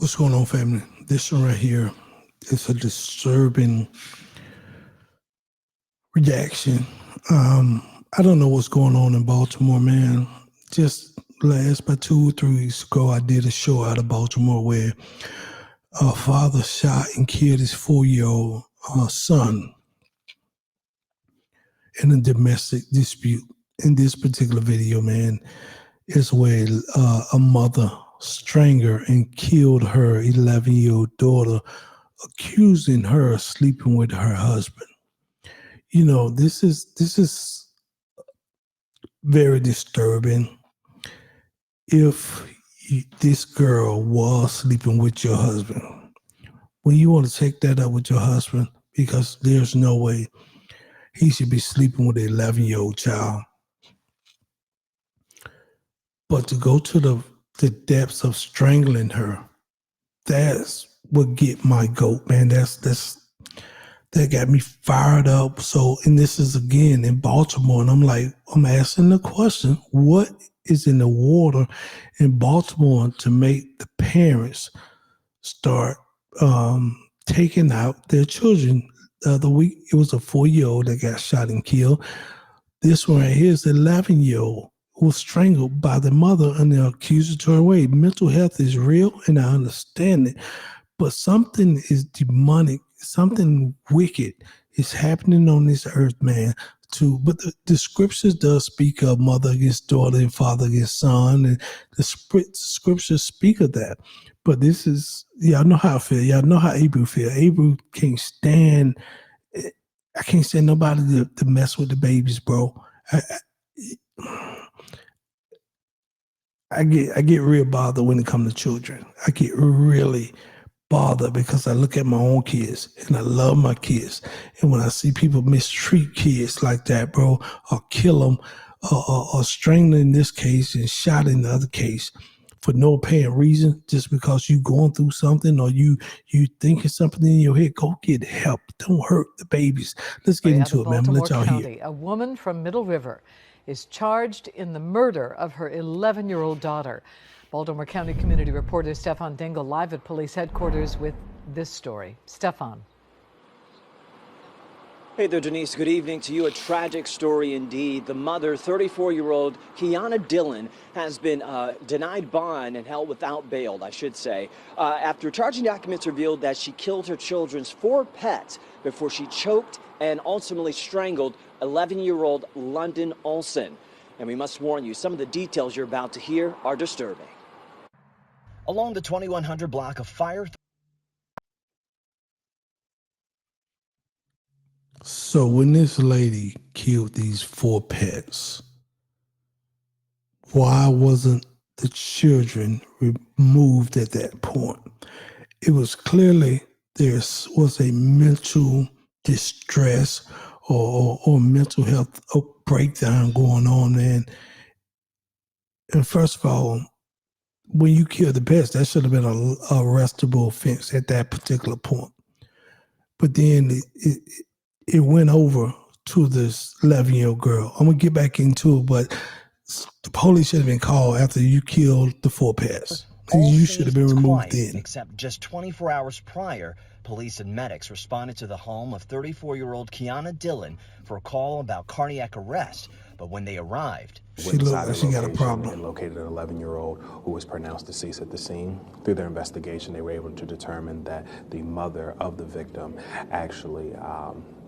What's going on, family? This one right here is a disturbing reaction. I don't know what's going on in Baltimore, man. Just about 2 or 3 weeks ago, I did a show out of Baltimore where a father shot and killed his 4-year-old son in a domestic dispute. In this particular video, man, is where a mother strangled her and killed her 11-year-old daughter, accusing her of sleeping with her husband. You know, this is very disturbing. If this girl was sleeping with your husband, when you want to take that up with your husband, because there's no way he should be sleeping with an 11-year-old child. But to go to the depths of strangling her, that's what get my goat, man. That got me fired up. So, and this is again in Baltimore, and I'm asking the question, what is in the water in Baltimore to make the parents start taking out their children? The other week, it was a 4-year-old that got shot and killed. This one right here is the 11-year-old who was strangled by the mother in an accusatory way. Mental health is real, and I understand it. But something is demonic, something wicked is happening on this earth, man. But the scriptures does speak of mother against daughter and father against son, and the scriptures speak of that. But this is, y'all know how I feel. Y'all know how Abel feel. Abel can't stand. I can't stand nobody to mess with the babies, bro. I get real bothered when it comes to children. I get really bothered because I look at my own kids and I love my kids. And when I see people mistreat kids like that, bro, or kill them, or strangle in this case and shot in the other case for no apparent reason, just because you going through something or you thinking something in your head, go get help. Don't hurt the babies. Let's get into it, man. I'm gonna let y'all hear. A woman from Middle River is charged in the murder of her 11-year-old daughter. Baltimore County community reporter Stefan Dingle live at police headquarters with this story. Stefan. Hey there, Denise. Good evening to you. A tragic story indeed. The mother, 34-year-old Kiana Dillon, has been denied bond and held without bail, I should say, after charging documents revealed that she killed her children's 4 pets before she choked and ultimately strangled 11-year-old London Olson. And we must warn you, some of the details you're about to hear are disturbing. Along the 2100 block of Fire. So when this lady killed these 4 pets, why wasn't the children removed at that point? It was clearly there was a mental distress or mental health breakdown going on, man. And first of all, when you kill the pets, that should have been an arrestable offense at that particular point. But then it went over to this 11-year-old girl. I'm going to get back into it, but the police should have been called after you killed the 4 pets. You should have been removed then. Except just 24 hours prior, police and medics responded to the home of 34-year-old Kiana Dillon for a call about cardiac arrest. But when they arrived, she looked like she got a problem. And located an 11-year-old who was pronounced deceased at the scene. Through their investigation, they were able to determine that the mother of the victim actually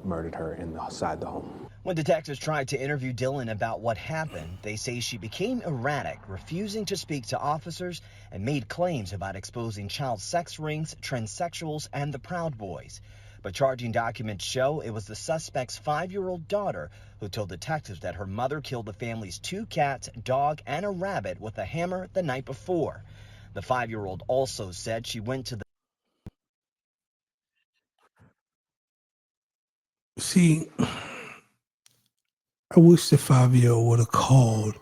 murdered her inside the home. When detectives tried to interview Dillon about what happened, they say she became erratic, refusing to speak to officers, and made claims about exposing child sex rings, transsexuals, and the Proud Boys. But charging documents show it was the suspect's 5-year-old daughter who told detectives that her mother killed the family's 2 cats, dog, and a rabbit with a hammer the night before. The 5-year-old also said she went to the... See, I wish the 5-year-old would have called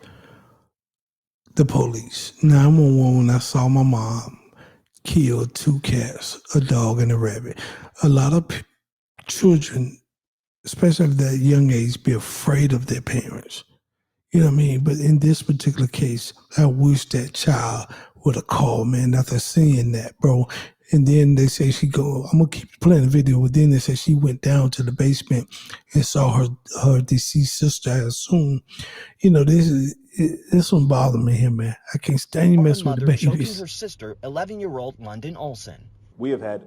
the police. 911 when I saw my mom kill 2 cats, a dog, and a rabbit. A lot of children, especially at that young age, be afraid of their parents. You know what I mean? But in this particular case, I wish that child with a call, man, after seeing that, bro. And then they say I'm going to keep playing the video, but then they say she went down to the basement and saw her deceased sister, I assume. You know, this one bothered me here, man. I can't stand you mess with the babies. Choking her sister, 11-year-old London Olson. We have had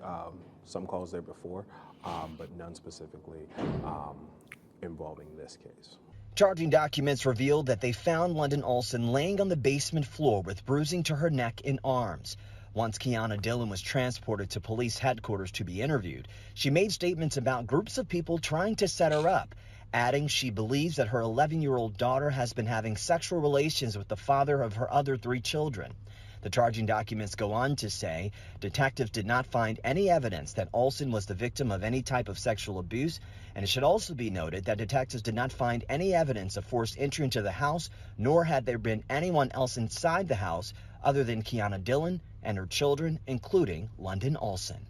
some calls there before, but none specifically involving this case. Charging documents revealed that they found London Olson laying on the basement floor with bruising to her neck and arms. Once Kiana Dillon was transported to police headquarters to be interviewed, she made statements about groups of people trying to set her up, adding she believes that her 11-year-old daughter has been having sexual relations with the father of her other 3 children. The charging documents go on to say detectives did not find any evidence that Olson was the victim of any type of sexual abuse, and it should also be noted that detectives did not find any evidence of forced entry into the house, nor had there been anyone else inside the house other than Kiana Dillon and her children, including London Olson.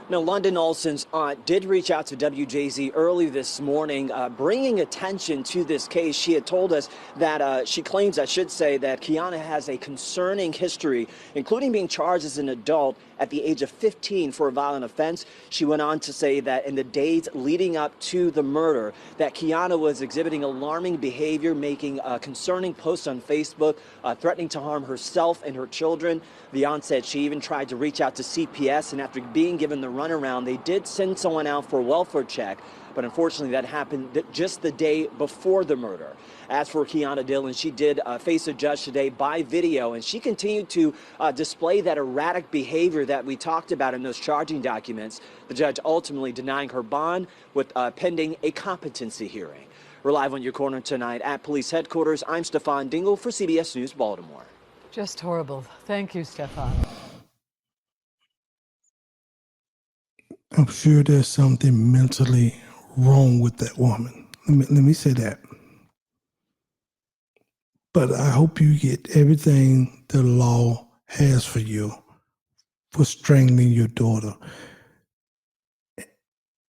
Now, London Olson's aunt did reach out to WJZ early this morning, bringing attention to this case. She had told us that she claims, I should say, that Kiana has a concerning history, including being charged as an adult at the age of 15 for a violent offense. She went on to say that in the days leading up to the murder, that Kiana was exhibiting alarming behavior, making concerning posts on Facebook, threatening to harm herself and her children. The aunt said she even tried to reach out to CPS, and after being given the runaround, they did send someone out for a welfare check, but unfortunately that happened just the day before the murder. As for Kiana Dillon, she did face a judge today by video, and she continued to display that erratic behavior that we talked about in those charging documents. The judge ultimately denying her bond with pending a competency hearing. We're live on your corner tonight at police headquarters. I'm Stefan Dingle for CBS News Baltimore. Just horrible. Thank you, Stefan. I'm sure there's something mentally wrong with that woman. Let me say that. But I hope you get everything the law has for you for strangling your daughter.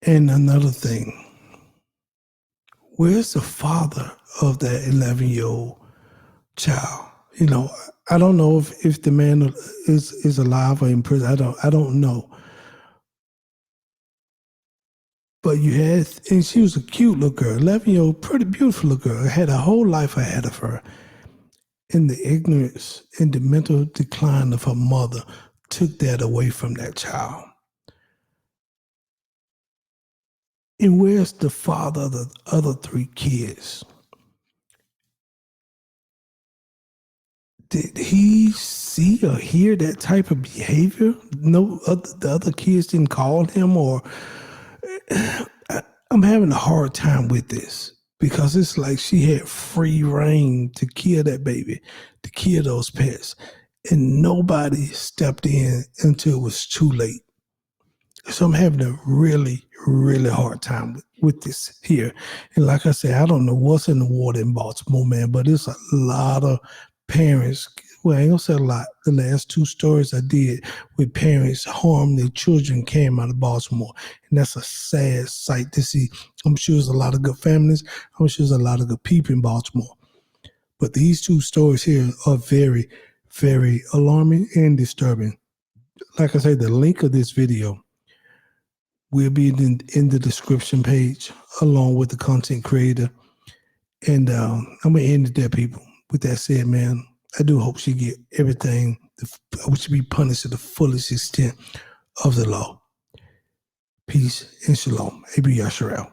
And another thing, where's the father of that 11-year-old child? You know, I don't know if the man is alive or in prison. I don't know. But you had, and she was a cute little girl, 11-year-old, pretty beautiful little girl, had a whole life ahead of her. And the ignorance and the mental decline of her mother took that away from that child. And where's the father of the other 3 kids? Did he see or hear that type of behavior? No, the other kids didn't call him, or I'm having a hard time with this because it's like she had free reign to kill that baby, to kill those pets, and nobody stepped in until it was too late. So I'm having a really, really hard time with this here. And like I said, I don't know what's in the water in Baltimore, man, but it's a lot of parents. Well, I ain't gonna say a lot. The last 2 stories I did with parents harm their children came out of Baltimore. And that's a sad sight to see. I'm sure there's a lot of good families. I'm sure there's a lot of good people in Baltimore. But these 2 stories here are very, very alarming and disturbing. Like I say, the link of this video will be in the description page along with the content creator. And I'm going to end it there, people. With that said, man, I do hope she get everything. I wish she be punished to the fullest extent of the law. Peace and shalom. A.B. Yasharel.